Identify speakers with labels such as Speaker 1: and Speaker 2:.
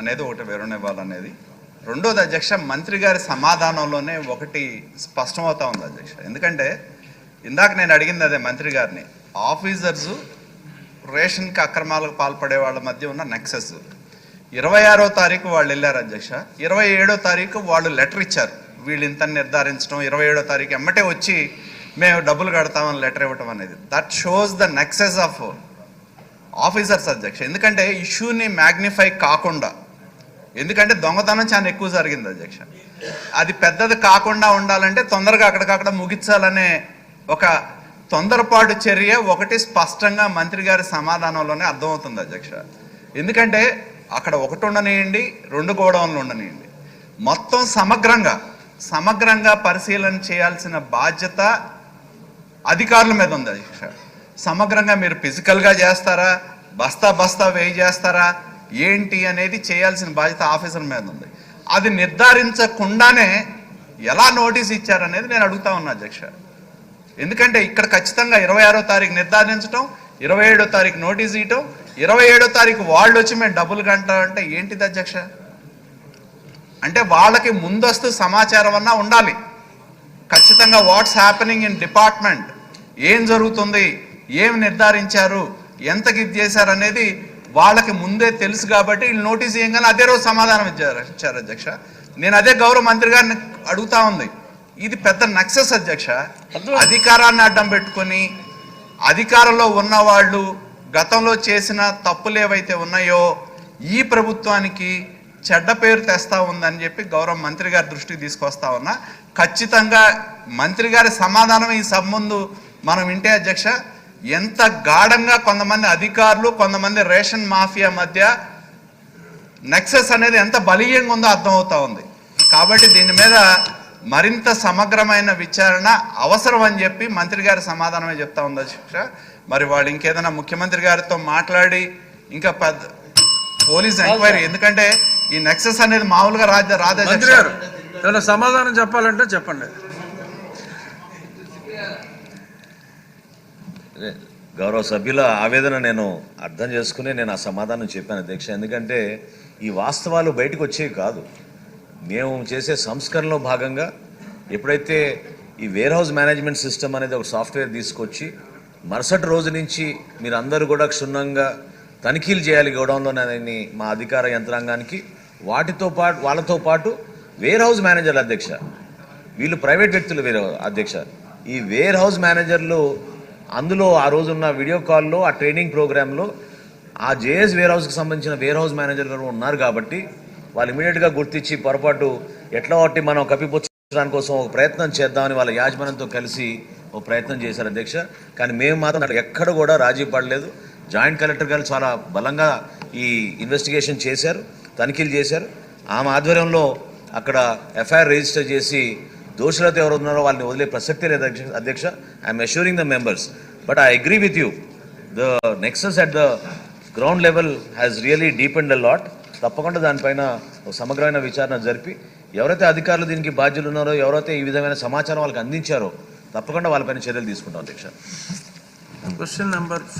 Speaker 1: అనేది ఒకటి వివరణివ్వాలనేది. రెండోది అధ్యక్ష, మంత్రి గారి సమాధానంలోనే ఒకటి స్పష్టమవుతా ఉంది అధ్యక్ష. ఎందుకంటే ఇందాక నేను అడిగింది అదే మంత్రి గారిని, ఆఫీసర్సు రేషన్కి అక్రమాలకు పాల్పడే వాళ్ళ మధ్య ఉన్న నెక్సెస్ 26వ తారీఖు వాళ్ళు వెళ్ళారు అధ్యక్ష. 27వ తారీఖు వాళ్ళు లెటర్ ఇచ్చారు, వీళ్ళు ఇంత నిర్ధారించడం. 27వ తారీఖు ఎమ్మటే వచ్చి మేము డబ్బులు కడతామని లెటర్ ఇవ్వటం అనేది that shows the nexus of officers అధ్యక్ష. ఎందుకంటే ఇష్యూని మ్యాగ్నిఫై కాకుండా, ఎందుకంటే దొంగతనం చాలా ఎక్కువ జరిగింది అధ్యక్ష, అది పెద్దది కాకుండా ఉండాలంటే తొందరగా అక్కడికక్కడ ముగించాలనే ఒక తొందరపాటు చర్య ఒకటి స్పష్టంగా మంత్రి గారి సమాధానంలోనే అర్థమవుతుంది అధ్యక్ష. ఎందుకంటే అక్కడ ఒకటి ఉండనియండి, 2 గోడౌన్లు ఉండనియండి, మొత్తం సమగ్రంగా పరిశీలన చేయాల్సిన బాధ్యత అధికారుల మీద ఉంది అధ్యక్ష. సమగ్రంగా మీరు ఫిజికల్గా చేస్తారా, బస్తా వేయి చేస్తారా ఏంటి అనేది చేయాల్సిన బాధ్యత ఆఫీసర్ మీద ఉంది. అది నిర్ధారించకుండానే ఎలా నోటీస్ ఇచ్చారనేది నేను అడుగుతా ఉన్నా అధ్యక్ష. ఎందుకంటే ఇక్కడ ఖచ్చితంగా 26వ తారీఖు నిర్ధారించడం, 27వ తారీఖు నోటీస్ ఇవ్వటం, 27వ తారీఖు వాళ్ళు వచ్చి మేము డబ్బులు కంటామంటే ఏంటిది అధ్యక్ష? అంటే వాళ్ళకి ముందస్తు సమాచారం అన్నా ఉండాలి ఖచ్చితంగా. వాట్స్ హ్యాపెనింగ్ ఇన్ డిపార్ట్మెంట్, ఏం జరుగుతుంది, ఏం నిర్ధారించారు, ఎంతకి ఇది చేశారు అనేది వాళ్ళకి ముందే తెలుసు. కాబట్టి వీళ్ళు నోటీస్ ఇవ్వగానే అదే రోజు సమాధానం ఇచ్చారు అధ్యక్ష. నేను అదే గౌరవ మంత్రి గారిని అడుగుతా ఉంది, ఇది పెద్ద నక్సెస్ అధ్యక్ష. అధికారాన్ని అడ్డం పెట్టుకొని అధికారంలో ఉన్నవాళ్ళు గతంలో చేసిన తప్పులు ఏవైతే ఉన్నాయో ఈ ప్రభుత్వానికి చెడ్డ పేరు తెస్తా ఉందని చెప్పి గౌరవ మంత్రి గారి దృష్టికి తీసుకొస్తా ఉన్నా. ఖచ్చితంగా మంత్రి గారి సమాధానం ఈ సభ ముందు మనం వింటే అధ్యక్ష, ఎంత గాఢంగా కొంతమంది అధికారులు కొంతమంది రేషన్ మాఫియా మధ్య నెక్సెస్ అనేది ఎంత బలీయంగా ఉందో అర్థమవుతా ఉంది. కాబట్టి దీని మీద మరింత సమగ్రమైన విచారణ అవసరం అని చెప్పి మంత్రి గారి సమాధానమే చెప్తా ఉంది అధ్యక్ష. మరి వాళ్ళు ఇంకేదైనా ముఖ్యమంత్రి గారితో మాట్లాడి ఇంకా పోలీస్ ఎంక్వైరీ, ఎందుకంటే ఈ నెక్సెస్ అనేది మామూలుగా రాదు.
Speaker 2: సమాధానం చెప్పాలంటే చెప్పండి.
Speaker 3: గౌరవ సభ్యుల ఆవేదన నేను అర్థం చేసుకుని నేను ఆ సమాధానం చెప్పాను అధ్యక్ష. ఎందుకంటే ఈ వాస్తవాలు బయటకు వచ్చేవి కాదు. మేము చేసే సంస్కరణలో భాగంగా ఎప్పుడైతే ఈ వేర్ హౌస్ మేనేజ్మెంట్ సిస్టమ్ అనేది ఒక సాఫ్ట్వేర్ తీసుకొచ్చి మరుసటి రోజు నుంచి మీరు అందరూ కూడా క్షుణ్ణంగా తనిఖీలు చేయాలి గోడౌన్లోనే మా అధికార యంత్రాంగానికి, వాళ్ళతో పాటు వేర్ హౌస్ మేనేజర్లు అధ్యక్ష, వీళ్ళు ప్రైవేట్ వ్యక్తులు అధ్యక్ష. ఈ వేర్ హౌస్ మేనేజర్లు అందులో ఆ రోజున్న వీడియో కాల్లో ఆ ట్రైనింగ్ ప్రోగ్రాంలో ఆ జేఎస్ వేర్ హౌస్కి సంబంధించిన వేర్ హౌస్ మేనేజర్లు ఉన్నారు. కాబట్టి వాళ్ళు ఇమీడియట్గా గుర్తించి పొరపాటు ఎట్లా ఒకటి మనం కప్పిపుచ్చడానికి కోసం ఒక ప్రయత్నం చేద్దామని వాళ్ళ యాజమాన్యంతో కలిసి ఒక ప్రయత్నం చేశారు అధ్యక్ష. కానీ మేము మాత్రం ఎక్కడ కూడా రాజీ పడలేదు. జాయింట్ కలెక్టర్ గారు చాలా బలంగా ఈ ఇన్వెస్టిగేషన్ చేశారు, తనిఖీలు చేశారు. ఆమె ఆధ్వర్యంలో అక్కడ ఎఫ్ఐఆర్ రిజిస్టర్ చేసి దోషులతో ఎవరు ఉన్నారో వాళ్ళని వదిలే ప్రసక్తే లేదు అధ్యక్ష. I'm assuring the members. But I agree with you, the Nexus at the ground level has really depend a lot. తప్పకుండా దానిపైన ఒక సమగ్రమైన విచారణ జరిపి ఎవరైతే అధికారులు దీనికి బాధ్యులు ఉన్నారో, ఎవరైతే ఈ విధమైన సమాచారం వాళ్ళకి అందించారో తప్పకుండా వాళ్ళపైన చర్యలు తీసుకుంటాం అధ్యక్ష.
Speaker 2: Question number